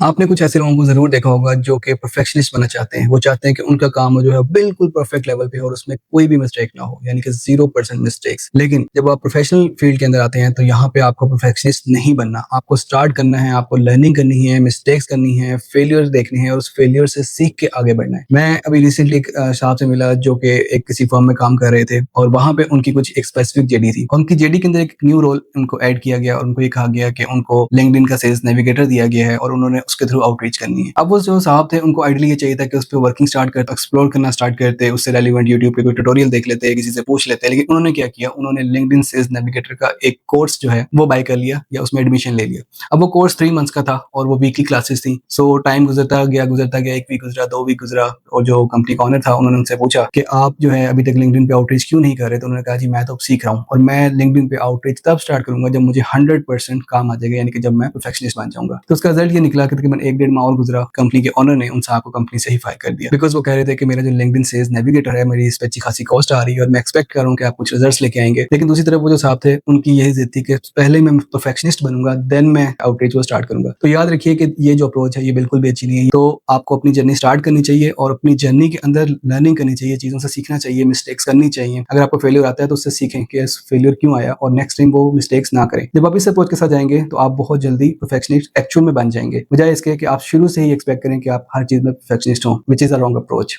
आपने कुछ ऐसे लोगों को ज़रूर देखा होगा जो कि परफेक्शनिस्ट बनना चाहते हैं। वो चाहते हैं कि उनका काम जो है बिल्कुल परफेक्ट लेवल पे हो और उसमें कोई भी मिस्टेक ना हो, यानी कि 0% मिस्टेक्स। लेकिन जब आप प्रोफेशनल फील्ड के अंदर आते हैं तो यहाँ पे आपको परफेक्शनिस्ट नहीं बनना। आपको स्टार्ट करना है, आपको लर्निंग करनी है, मिस्टेक्स करनी है, फेलियर्स देखने हैं और उस फेलियर से सीख के आगे बढ़ना है। मैं अभी रिसेंटली एक साहब से मिला जो कि एक किसी फर्म में काम कर रहे थे और वहाँ पे उनकी कुछ एक स्पेसिफिक जेडी थी। उनकी जेडी के अंदर एक न्यू रोल उनको ऐड किया गया और उनको ये कहा गया कि उनको लिंक्डइन का सेल्स नेविगेटर दिया गया है और उन्होंने उसके थ्रू आउटरीच करनी है। अब वो जो साहब थे उनको आइडियली ये चाहिए था कि उस पे वर्किंग स्टार्ट करते, एक्सप्लोर करना स्टार्ट करते, उससे रेलेवेंट यूट्यूब पे कोई ट्यूटोरियल देख लेते, किसी से पूछ लेते। लेकिन उन्होंने क्या किया, उन्होंने लिंक्डइन सेल्स नेविगेटर का एक कोर्स जो है वो बाय कर लिया या उसमें एडमिशन ले लिया। अब वो कोर्स 3 मंथ्स का था और वो वीकली क्लासेस थी। सो टाइम गुजरता गया 1 वीक गुजरा, 2 वीक गुजरा और जो कंपनी का ओनर था उन्होंने उनसे पूछा कि आप जो है अभी तक लिंक्डइन पे आउटरीच क्यों नहीं कर रहे? तो उन्होंने कहा जी मैं तो अब सीख रहा हूँ और मैं लिंक्डइन पे आउटरीच तब स्टार्ट करूंगा जब मुझे 100% काम आ जाएगा, यानी कि जब मैं प्रोफेशनलिस्ट बन जाऊंगा। तो उसका रिजल्ट ये निकला कि तकरीबन 1 डेढ़ माह और गुजरा, कंपनी के ओनर ने उन साहब को कंपनी से ही फायर कर दिया बिकॉज़ वो कह रहे थे कि मेरा जो लिंक्डइन सेल्स नेविगेटर है, मेरी इस पे अच्छी खासी कॉस्ट आ रही है और मैं एक्सपेक्ट कर रहा हूँ कि आप कुछ रिजल्ट्स लेके आएंगे। लेकिन दूसरी तरफ वो जो साहब थे उनकी यही जिद थी कि पहले मैं परफेक्शनिस्ट बनूंगा देन मैं आउटरीच को स्टार्ट करूंगा। तो याद रखिए कि ये जो अप्रोच है ये बिल्कुल भी अच्छी नहीं है। तो आपको अपनी जर्नी स्टार्ट करनी चाहिए और अपनी जर्नी के अंदर लर्निंग करनी चाहिए, चीज़ों से सीखना चाहिए, मिस्टेक्स करनी चाहिए। अगर आपको फेलियर आता है तो उससे सीखें कि इस फेलियर क्यों आया और नेक्स्ट टाइम वो मिस्टेक्स ना करें। जब आप इस अप्रोच के साथ जाएंगे तो आप बहुत जल्दी परफेक्शनिस्ट एक्चुअल में बन जाएंगे, बजाय इसके कि आप शुरू से ही एक्सपेक्ट करें कि आप हर चीज़ में परफेक्शनिस्ट हों, which is a wrong approach.